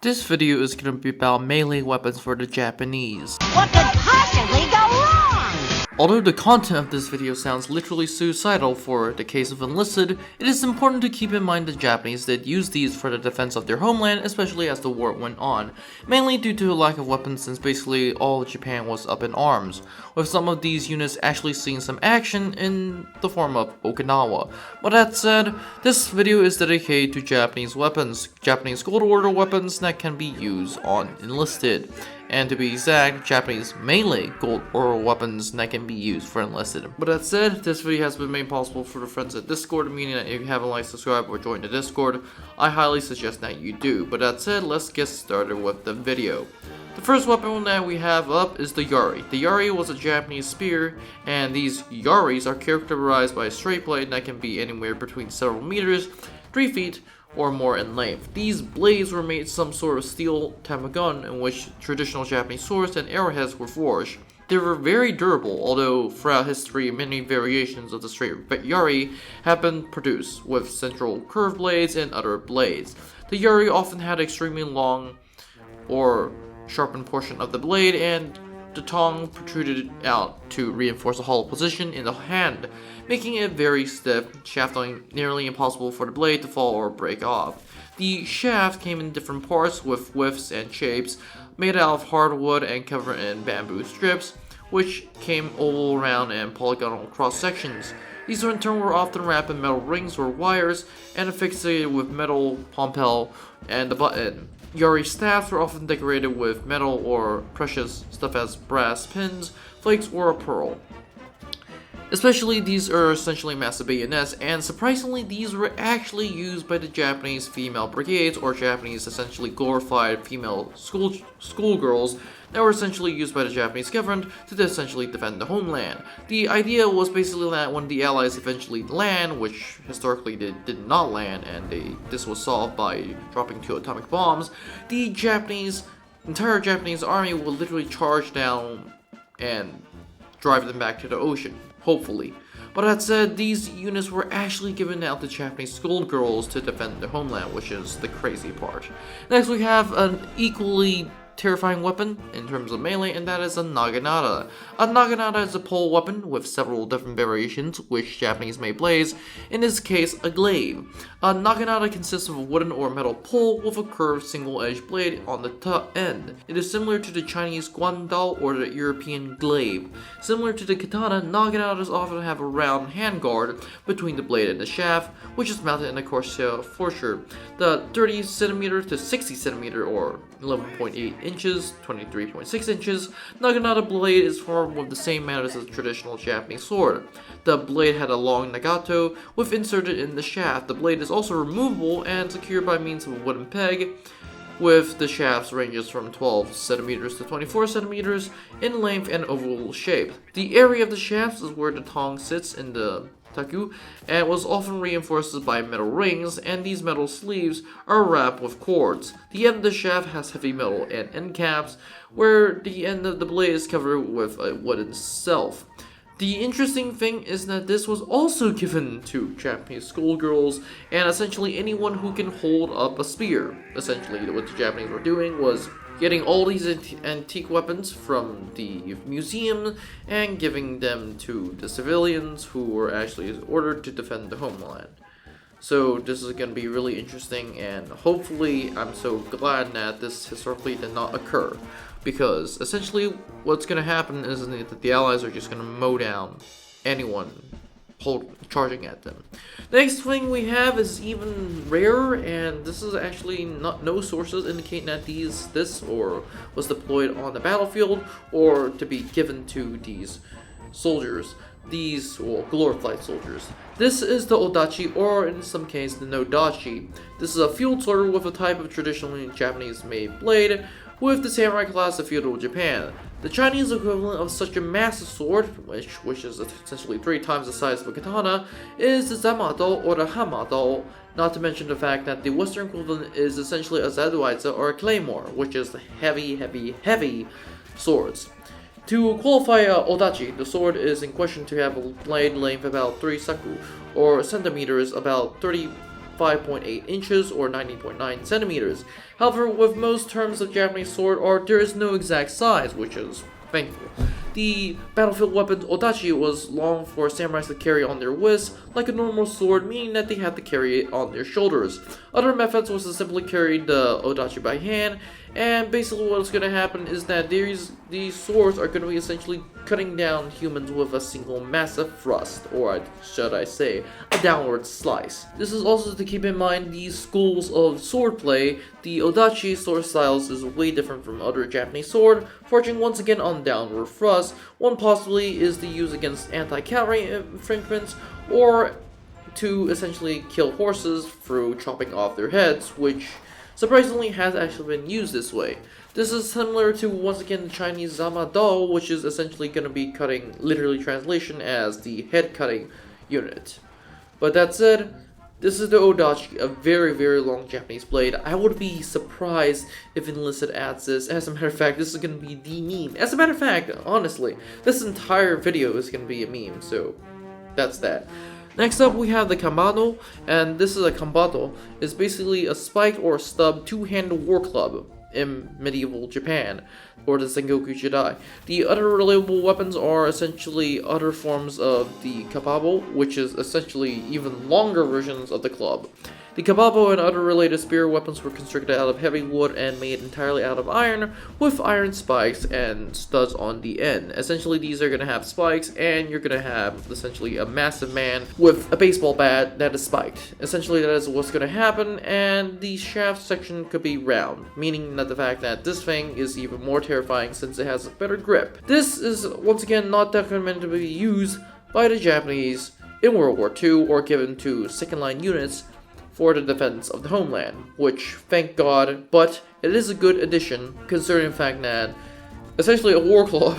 This video is going to be about melee weapons for the Japanese. What could possibly go wrong? Although the content of this video sounds literally suicidal for the case of Enlisted, it is important to keep in mind the Japanese did use these for the defense of their homeland, especially as the war went on, mainly due to a lack of weapons since basically all of Japan was up in arms, with some of these units actually seeing some action in the form of Okinawa. But that said, this video is dedicated to Japanese weapons, Japanese Gold Order weapons that can be used on Enlisted. And to be exact, Japanese melee Gold Order weapons that can be used for Enlisted. But that said, this video has been made possible for the friends at Discord, meaning that if you haven't liked, subscribed, or joined the Discord, I highly suggest that you do. But that said, let's get started with the video. The first weapon that we have up is the Yori. The Yori was a Japanese spear, and these Yoris are characterized by a straight blade that can be anywhere between several meters, 3 feet, or more in length. These blades were made some sort of steel tamagon in which traditional Japanese swords and arrowheads were forged. They were very durable, although throughout history many variations of the straight Yori have been produced, with central curved blades and other blades. The Yori often had extremely long or sharpened portion of the blade, and the tongue protruded out to reinforce a hollow position in the hand, making it very stiff, shafting nearly impossible for the blade to fall or break off. The shaft came in different parts with widths and shapes, made out of hardwood and covered in bamboo strips, which came oval, round, and polygonal cross sections. These in turn were often wrapped in metal rings or wires and affixated with metal pompel and the button. Yori staffs were often decorated with metal or precious stuff as brass pins, flakes, or a pearl. Especially these are essentially massive bayonets, and surprisingly these were actually used by the Japanese female brigades, or Japanese essentially glorified female schoolgirls that were essentially used by the Japanese government to essentially defend the homeland. The idea was basically that when the Allies eventually land, which historically they did not land, and this was solved by dropping 2 atomic bombs, the entire Japanese army will literally charge down and drive them back to the ocean. Hopefully. But that said, these units were actually given out to Japanese schoolgirls to defend their homeland, which is the crazy part. Next we have an equally terrifying weapon in terms of melee, and that is a Naganada. A Naganada is a pole weapon with several different variations, which Japanese may blaze, in this case a glaive. A Naganada consists of a wooden or metal pole with a curved single-edged blade on the end. It is similar to the Chinese guandao or the European glaive. Similar to the katana, Naganadas often have a round handguard between the blade and the shaft, which is mounted in a corsair forsure. The 30cm to 60cm or 11.8 inches, 23.6 inches, Naganada blade is formed with the same manner as a traditional Japanese sword. The blade had a long nagato with inserted in the shaft. The blade is also removable and secured by means of a wooden peg, with the shafts ranges from 12 cm to 24 cm in length and oval shape. The area of the shafts is where the tongue sits in the taku, and was often reinforced by metal rings, and these metal sleeves are wrapped with cords. The end of the shaft has heavy metal and end caps, where the end of the blade is covered with a wooden self. The interesting thing is that this was also given to Japanese schoolgirls and essentially anyone who can hold up a spear. Essentially what the Japanese were doing was getting all these antique weapons from the museum and giving them to the civilians who were actually ordered to defend the homeland. So this is going to be really interesting, and hopefully I'm so glad that this historically did not occur, because essentially what's going to happen is that the Allies are just going to mow down anyone charging at them. The next thing we have is even rarer, and this is actually no sources indicating that this was deployed on the battlefield or to be given to these soldiers. Glorified soldiers. This is the Odachi, or in some cases the Nodachi. This is a field sword with a type of traditionally Japanese made blade with the samurai class of feudal Japan. The Chinese equivalent of such a massive sword, which is essentially 3 times the size of a katana, is the Zamato or the Hamato, not to mention the fact that the Western equivalent is essentially a Zaduiza or a claymore, which is the heavy swords. To qualify Odachi, the sword is in question to have a blade length about 3 saku, or centimeters, about 30 5.8 inches or 90.9 centimeters. However, with most terms of Japanese sword art, there is no exact size, which is thankful. The battlefield weapon Odachi was long for samurais to carry on their wrists like a normal sword, meaning that they had to carry it on their shoulders. Other methods was to simply carry the Odachi by hand, and basically what's going to happen is that these swords are going to be essentially cutting down humans with a single massive thrust, or should I say, a downward slice. This is also to keep in mind these schools of swordplay. The Odachi sword styles is way different from other Japanese sword, forging once again on downward thrust. One possibly is to use against anti-cavalry infringements, or to essentially kill horses through chopping off their heads, which surprisingly has actually been used this way. This is similar to, once again, the Chinese Zamadao, which is essentially going to be cutting, literally translation as the head cutting unit. But that said, this is the Odachi, a very, very long Japanese blade. I would be surprised if Enlisted adds this. As a matter of fact, this is going to be the meme. As a matter of fact, honestly, this entire video is going to be a meme, so that's that. Next up, we have the Kamano, and this is a kambato. It's basically a spiked or stub two-handed war club in medieval Japan, or the Sengoku Jidai. The other relatable weapons are essentially other forms of the kababo, which is essentially even longer versions of the club. The kababo and other related spear weapons were constructed out of heavy wood and made entirely out of iron, with iron spikes and studs on the end. Essentially, these are going to have spikes, and you're going to have essentially a massive man with a baseball bat that is spiked. Essentially, that is what's going to happen, and the shaft section could be round, meaning that the fact that this thing is even more terrifying since it has a better grip. This is, once again, not documented to be used by the Japanese in World War II or given to second-line units for the defense of the homeland, which, thank God, but it is a good addition, considering the fact that essentially a war club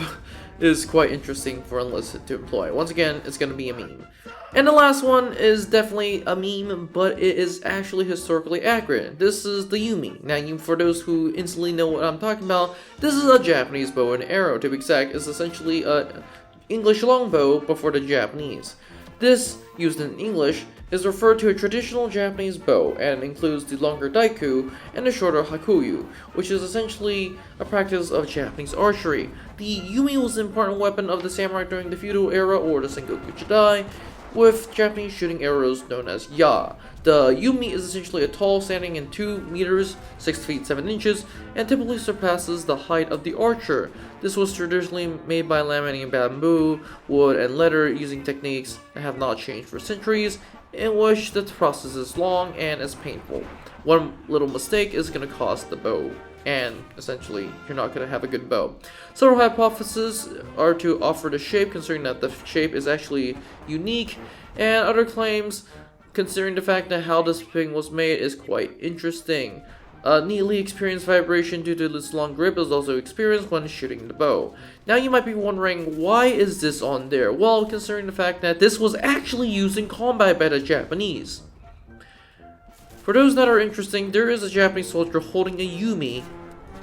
is quite interesting for Enlisted to employ. Once again, it's going to be a meme. And the last one is definitely a meme, but it is actually historically accurate. This is the Yumi. Now, for those who instantly know what I'm talking about, this is a Japanese bow and arrow. To be exact, it's essentially an English longbow, but for the Japanese. This, used in English, is referred to a traditional Japanese bow and includes the longer daiku and the shorter hakuyu, which is essentially a practice of Japanese archery. The Yumi was an important weapon of the samurai during the feudal era or the Sengoku Jidai, with Japanese shooting arrows known as ya. The Yumi is essentially a tall, standing in 2 meters, 6 feet 7 inches, and typically surpasses the height of the archer. This was traditionally made by laminating bamboo, wood, and leather using techniques that have not changed for centuries, in which the process is long and is painful. One little mistake is going to cost the bow, and essentially you're not going to have a good bow. Several hypotheses are to offer the shape, considering that the shape is actually unique, and other claims, considering the fact that how this thing was made, is quite interesting. Neatly experienced vibration due to its long grip is also experienced when shooting the bow. Now you might be wondering, why is this on there? Well, considering the fact that this was actually used in combat by the Japanese. For those that are interested, there is a Japanese soldier holding a Yumi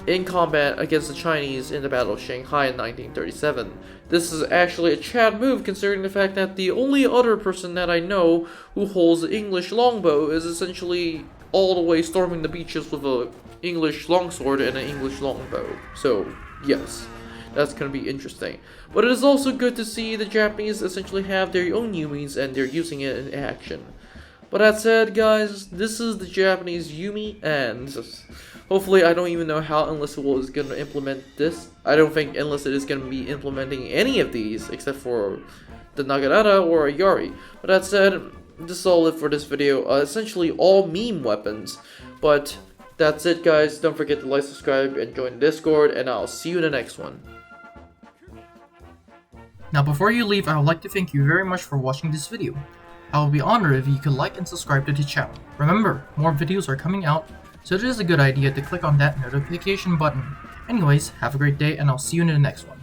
in combat against the Chinese in the Battle of Shanghai in 1937. This is actually a Chad move, considering the fact that the only other person that I know who holds an English longbow is essentially all the way storming the beaches with an English longsword and an English longbow. So, yes, that's going to be interesting. But it is also good to see the Japanese essentially have their own Yumis and they're using it in action. But that said, guys, this is the Japanese Yumi, and hopefully I don't even know how Enlisted is going to implement this. I don't think Enlisted is going to be implementing any of these except for the Naganada or a Yori. But that said, this is all it for this video. Essentially all meme weapons. But that's it, guys. Don't forget to like, subscribe, and join Discord, and I'll see you in the next one. Now before you leave, I would like to thank you very much for watching this video. I would be honored if you could like and subscribe to the channel. Remember, more videos are coming out, so it is a good idea to click on that notification button. Anyways, have a great day, and I'll see you in the next one.